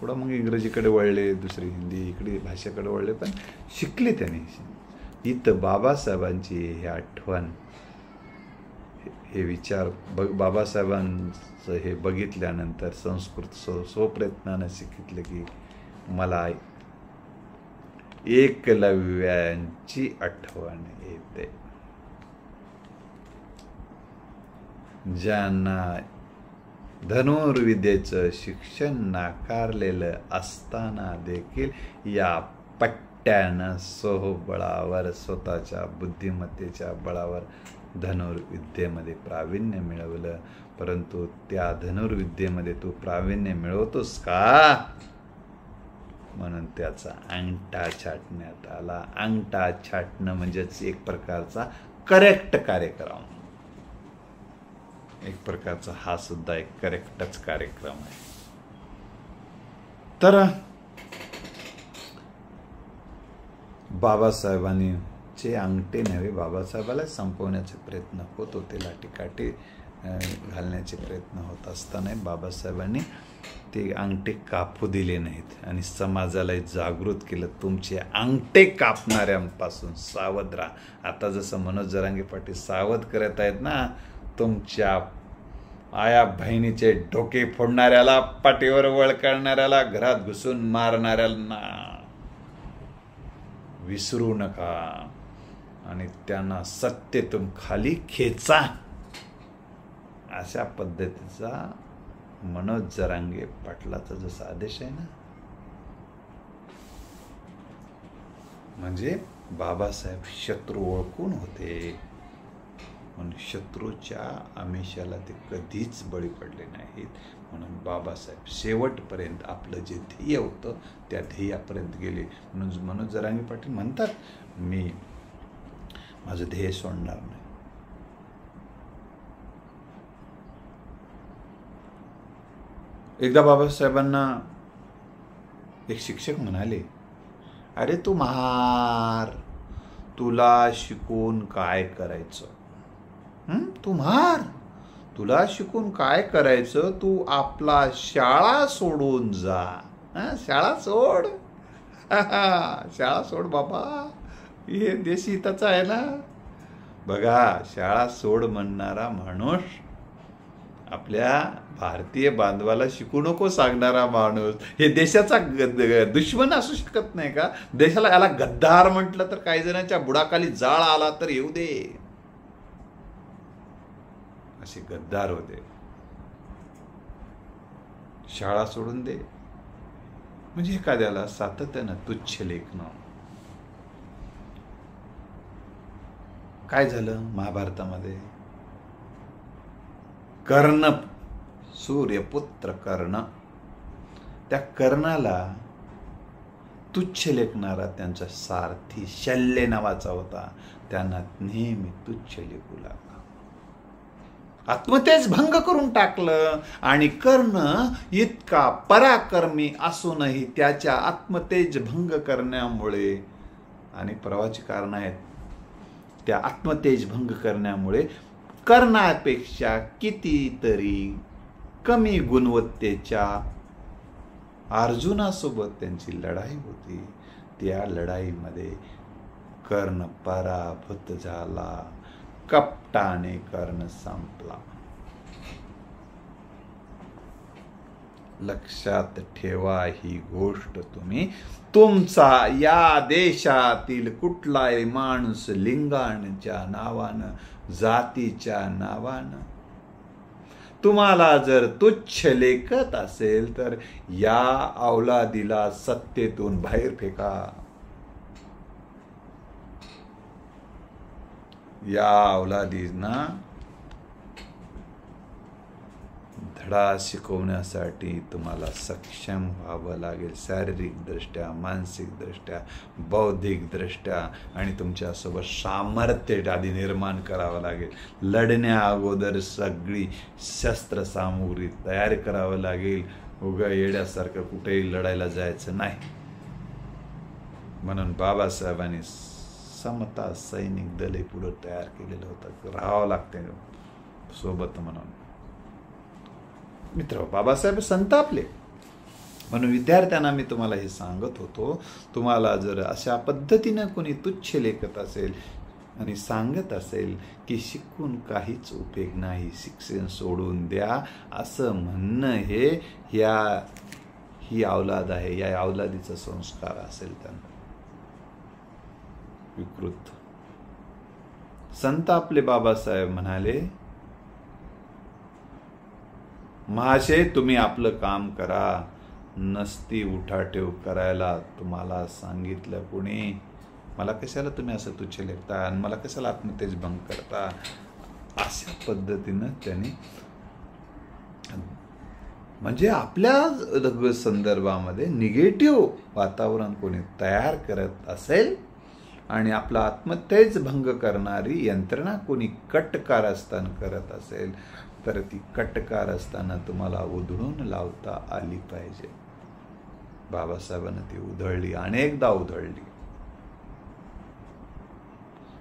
मग इंग्रजीकडे वळले, दुसरी हिंदी इकडे भाषेकडे वळले, पण शिकले त्यांनी. इथं बाबासाहेबांची हे आठवण, हे विचार बाबासाहेबांचं हे बघितल्यानंतर संस्कृत स्वप्रयत्नानं शिकितलं की मला एकलव्यांची आठवण येते. ज्यांना धनुर्विद्येचं शिक्षण नाकारलेलं असताना देखील या पट्ट्यानं स्वबळावर, स्वतःच्या बुद्धिमत्तेच्या बळावर धनुर्विद्येमध्ये प्रावीण्य मिळवलं. परंतु त्या धनुर्विद्येमध्ये तू प्रावीण्य मिळवतोस का म्हणून त्याचा अंगठा छाटण्यात आला. अंगठा छाटणं म्हणजेच एक प्रकारचा करेक्ट कार्यक्रम. एक प्रकारचा हा सुद्धा एक करेक्टच कार्यक्रम आहे. तर बाबासाहेबांनी चे अंगठे नव्हे, बाबासाहेबाला संपवण्याचे प्रयत्न होत होते. लाठीकाठी घालण्याचे प्रयत्न होत असताना बाबासाहेबांनी ते अंगठे कापू दिले नाहीत आणि समाजाला जागृत केलं. तुमचे अंगठे कापणाऱ्यांपासून सावध राहा. आता जसं मनोज जरांगे पाटील सावध करत आहेत ना, तुमच्या आया बहिणीचे डोके फोडणाऱ्याला, पाठीवर वळकळणाऱ्याला, घरात घुसून मारणाऱ्यांना विसरू नका आणि त्यांना सत्तेतून खाली खेचा. अशा पद्धतीचा मनोज जरांगे पाटलाचा जसा आदेश आहे ना, म्हणजे बाबासाहेब शत्रू ओळखून होते, म्हणून शत्रूच्या आमिषाला ते कधीच बळी पडले नाहीत. म्हणून बाबासाहेब शेवटपर्यंत आपलं जे ध्येय होतं त्या ध्येयापर्यंत गेले. म्हणून मनोज जरांगे पाटील म्हणतात, मी माझं ध्येय सोडणार नाही. एकदा बाबासाहेबांना एक शिक्षक म्हणाले, अरे तू म्हार, तुला शिकून काय करायचं? तू म्हार, तुला शिकून काय करायचं? तू आपला शाळा सोडून जा. शाळा सोड, शाळा सोड बाबा, हे देशी हिताचं आहे ना. बघा, शाळा सोड म्हणणारा माणूस आपल्या भारतीय बांधवाला शिकू नको सांगणारा माणूस हे देशाचा दुश्मन असू शकत नाही का? देशाला याला गद्दार म्हटलं तर काही जणांच्या बुडाखाली जाळ आला तर येऊ दे, असे गद्दार होते. शाळा सोडून दे म्हणजे एखाद्याला सातत्यानं तुच्छ लेखणं. काय झालं महाभारतामध्ये? कर्ण, सूर्यपुत्र कर्ण, त्या कर्णाला तुच्छ लेखणारा त्यांचा सारथी शल्य नावाचा होता, त्यांना नेहमी तुच्छ लेखू लागला. आत्मतेज भंग करून टाकलं. आणि कर्ण इतका पराक्रमी असूनही त्याच्या आत्मतेज भंग करण्यामुळे, आणि परवाची कारण आहेत, त्या आत्मतेज भंग करण्यामुळे कर्णापेक्षा कितीतरी कमी गुणवत्तेच्या अर्जुनासोबत त्यांची लढाई होती. त्या लढाईमध्ये कर्ण पराभूत झाला. कपटाने कर्ण संपला. लक्षात ठेवा ही गोष्ट तुम्ही. तुमचा या देशातील कुठलाही माणूस लिंगाच्या नावानं, जातीच्या नावानं तुम्हाला जर तुच्छ लेखत असेल तर या औलादीला सत्तेतून बाहेर फेका. या औलादींना धडा शिकवण्यासाठी तुम्हाला सक्षम व्हावं लागेल, शारीरिक दृष्ट्या, मानसिक दृष्ट्या, बौद्धिक दृष्ट्या, आणि तुमच्यासोबत सामर्थ्य आधी निर्माण करावं लागेल. लढण्या अगोदर सगळी शस्त्रसामुग्री तयार करावं लागेल. उगा येड्यासारखं कुठेही लढायला जायचं नाही. म्हणून बाबासाहेबांनी समता सैनिक दल पुढे तयार केलेलं होतं. राहावं लागते सोबत. म्हणून मित्र, बाबासाहेब संतापले. म्हणून विद्यार्थ्यांना मी तुम्हाला हे सांगत होतो, तुम्हाला जर अशा पद्धतीनं कोणी तुच्छ लेखत असेल आणि सांगत असेल की शिकून काहीच उपयोग नाही, शिक्षण सोडून द्या, असं म्हणणं हे ही औलाद आहे, या औलादीचा संस्कार असेल त्यांना विकृत. संतापले बाबासाहेब म्हणाले, महाशय तुम्ही आपलं काम करा, नसती उठाठेव करायला तुम्हाला सांगितलं कोणी? मला कशाला तुम्ही असं तुच्छ लेखता आणि मला कशाला आत्मतेज भंग करता? अशा पद्धतीनं त्यांनी, म्हणजे आपल्या संदर्भामध्ये निगेटिव्ह वातावरण कोणी तयार करत असेल आणि आपला आत्मतेज भंग करणारी यंत्रणा कोणी कटकारस्थान करत असेल तर ती कटकारस्थानं तुम्हाला उधळून लावता आली पाहिजे. बाबासाहेबांना ती उधळली, अनेकदा उधळली.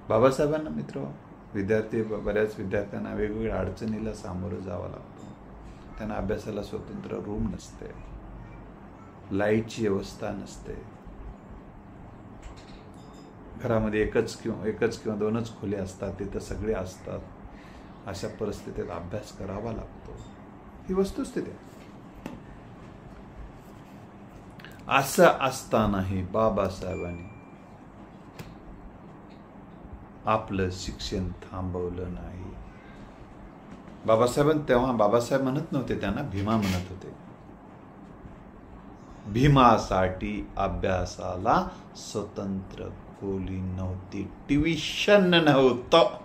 बाबासाहेबांना मित्र, बऱ्याच विद्यार्थ्यांना वेगवेगळ्या अडचणीला सामोरं जावं लागतं. त्यांना अभ्यासाला स्वतंत्र रूम नसते, लाईटची व्यवस्था नसते, घरामध्ये एकच किंवा दोनच खोल्या असतात, तिथं सगळे असतात. अशा परिस्थितीत अभ्यास करावा लागतो. ही वस्तुस्थिती आहे. असं असतानाही बाबासाहेबांनी आपलं शिक्षण थांबवलं नाही. तेव्हा बाबासाहेब म्हणत नव्हते, त्यांना भीमा म्हणत होते. भीमासाठी अभ्यासाला स्वतंत्र खोली नव्हती, ट्युशन नव्हतं.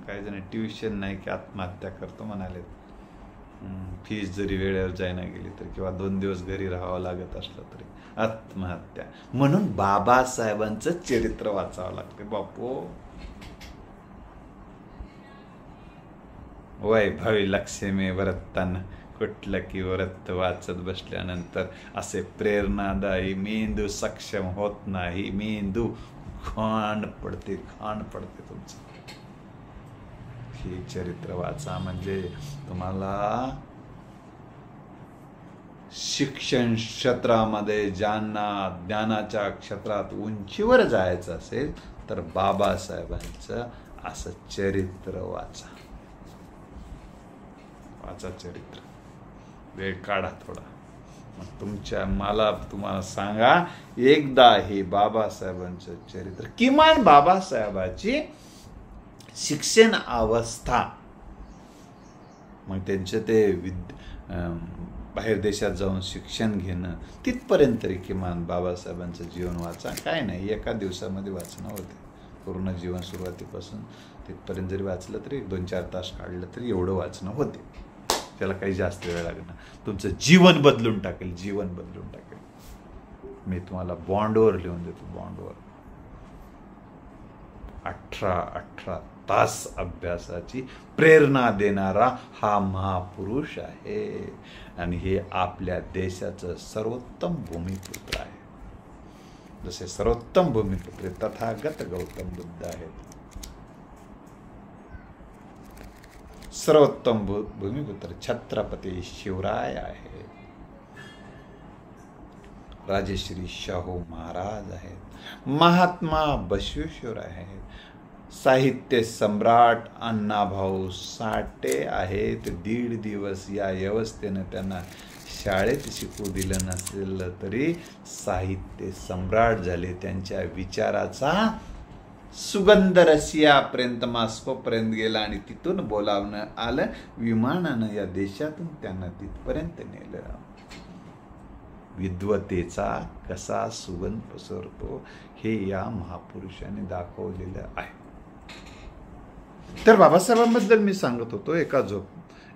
काही जण ट्युशन नाही की आत्महत्या करतो म्हणाले. फीस जरी वेळेवर जायना गेली तर किंवा 2 दिवस घरी राहावं लागत असलं तरी आत्महत्या. म्हणून बाबासाहेबांचं चरित्र वाचावं लागते बापू. वैभवी लक्ष्मी व्रतान कुठलं की व्रत वाचत बसल्यानंतर असे प्रेरणादायी मेंदू सक्षम होत नाही. मेंदू खाण पडते तुमचं. हे चरित्र वाचा, म्हणजे तुम्हाला शिक्षण क्षेत्रामध्ये ज्यांना ज्ञानाच्या क्षेत्रात उंचीवर जायचं असेल तर बाबासाहेबांचं असं चरित्र वाचा. वाचा चरित्र, वेळ काढा थोडा, मग तुम्हाला सांगा एकदा हे बाबासाहेबांचं चरित्र, किमान बाबासाहेबाची शिक्षण अवस्था, मग त्यांचे ते बाहेर देशात जाऊन शिक्षण घेणं तिथपर्यंत तरी किमान बाबासाहेबांचं जीवन वाचा. काय नाही, एका दिवसामध्ये वाचणं होते. पूर्ण जीवन सुरुवातीपासून तिथपर्यंत जरी वाचलं तरी 2-4 तास काढलं तरी एवढं वाचणं होते. त्याला काही जास्त वेळ लागणार. तुमचं जीवन बदलून टाकेल, जीवन बदलून टाकेल. मी तुम्हाला बॉन्डवर लिहून देतो, बॉन्डवर 18 तास अभ्यासाची प्रेरणा देणारा हा महापुरुष आहे. आणि हे आपल्या देशाचं सर्वोत्तम भूमिपुत्र आहे. जसे सर्वोत्तम भूमिपुत्र तथागत गौतम बुद्ध आहेत. सर्वोत्तम भूमिपुत्र छत्रपती शिवराय आहे. राजश्री शाहू महाराज आहेत. महात्मा बसवेश्वर आहेत. साहित्य सम्राट अण्णाभाऊ साठे आहेत. 1.5 दिवस या व्यवस्थेनं त्यांना शाळेत शिकू दिलं नसेल तरी साहित्य सम्राट झाले. त्यांच्या विचाराचा सुगंध रशियापर्यंत, मॉस्कोपर्यंत गेला आणि तिथून बोलावणं आलं विमानानं. या देशातून त्यांना तिथपर्यंत नेलं. विद्वतेचा कसा सुगंध पसरतो हे या महापुरुषाने दाखवलेलं आहे. तर बाबासाहेबांबद्दल मी सांगत होतो,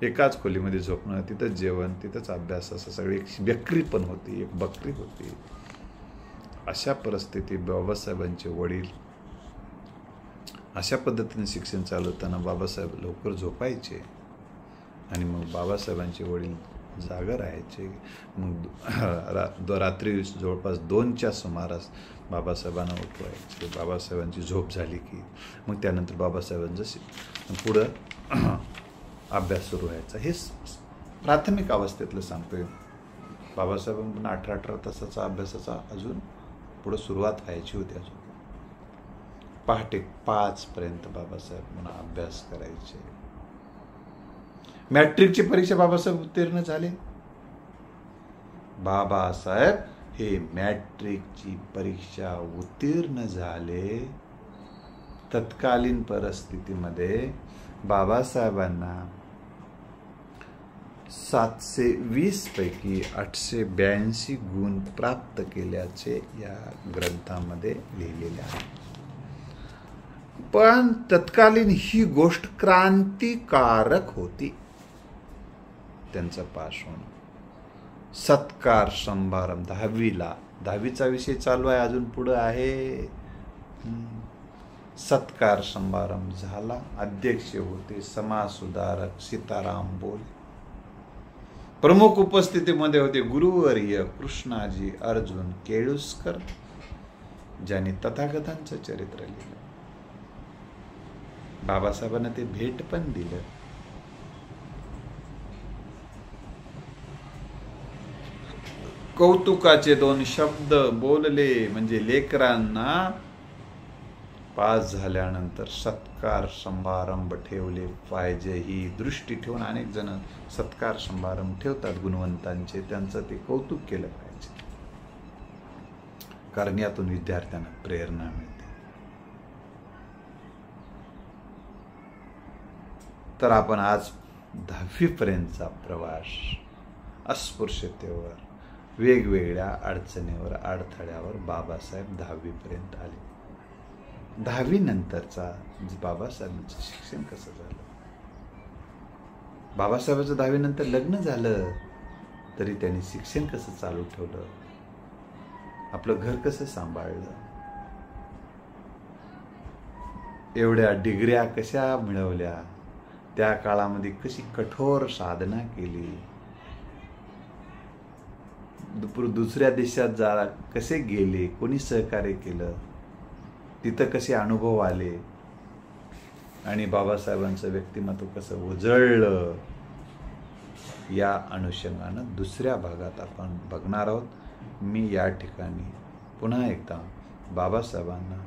एकाच खोलीमध्ये झोपणं, तिथंच जेवण, तिथंच अभ्यास, असं सगळी एक बकरी पण होती, एक बकरी होती. अशा परिस्थितीत बाबासाहेबांचे वडील अशा पद्धतीने शिक्षण चालवताना बाबासाहेब लवकर झोपायचे आणि मग बाबासाहेबांचे वडील जागा राहायचे. मग रात्री जवळपास 2च्या सुमारास बाबासाहेबांना उठवायचे. बाबासाहेबांची झोप झाली की मग त्यानंतर बाबासाहेबांचं पुढं अभ्यास सुरू व्हायचा. हे प्राथमिक अवस्थेतलं सांगतोय. बाबासाहेबांना 18 तासाचा अभ्यासाचा अजून पुढं सुरुवात व्हायची होती. अजून पहाटे 5पर्यंत बाबासाहेब पुन्हा अभ्यास करायचे. मॅट्रिकची परीक्षा बाबासाहेब उत्तीर्ण झाले. बाबासाहेब हे मॅट्रिकची परीक्षा उत्तीर्ण झाले. तत्कालीन परिस्थितीमध्ये बाबासाहेबांना 720 पैकी 882 गुण प्राप्त केल्याचे या ग्रंथामध्ये लिहिलेले आहे. पण तत्कालीन ही गोष्ट क्रांतिकारक होती. त्यांचं पास होणं, सत्कार समारंभ 10वीचा विषय चालू आहे, अजून पुढं आहे. सत्कार समारंभ झाला. अध्यक्ष होते समाज सुधारक सीताराम बोल. प्रमुख उपस्थितीमध्ये होते गुरुवर्य कृष्णाजी अर्जुन केळुस्कर, ज्यांनी तथागतांचं चरित्र लिहिलं. बाबासाहेबांना ते भेट पण दिलं. कौतुकाचे 2 शब्द बोलले म्हणजे लेकरांना पास झाल्यानंतर सत्कार समारंभ ठेवले पाहिजे ही दृष्टी ठेवून अनेक जण सत्कार समारंभ ठेवतात गुणवंतांचे. त्यांचं ते कौतुक केलं पाहिजे, कारण यातून विद्यार्थ्यांना प्रेरणा मिळते. तर आपण आज 10वी पर्यंतचा प्रवास अस्पृश्यतेवर, वेगवेगळ्या अडचणीवर, अडथळ्यावर बाबासाहेब 10वी पर्यंत आले. 10वी नंतरचा बाबासाहेबांचं शिक्षण कसं झालं? बाबासाहेबांचं 10वी नंतर लग्न झालं तरी त्यांनी शिक्षण कसं चालू ठेवलं? आपलं घर कसं सांभाळलं? एवढ्या डिग्र्या कशा मिळवल्या? त्या काळामध्ये कशी कठोर साधना केली? दुसऱ्या देशात कसे गेले? कोणी सहकार्य केलं? तिथं कसे अनुभव आले? आणि बाबासाहेबांचं व्यक्तिमत्व कसं उजळलं? या अनुषंगानं दुसऱ्या भागात आपण बघणार आहोत. मी या ठिकाणी पुन्हा एकदा बाबासाहेबांना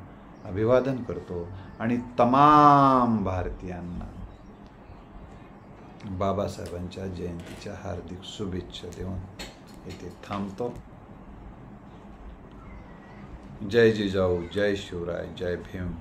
अभिवादन करतो आणि तमाम भारतीयांना बाबासाहेबांच्या जयंतीच्या हार्दिक शुभेच्छा देऊन येथे थांबतो. जय जिजाऊ, जय शिवराय, जय भीम.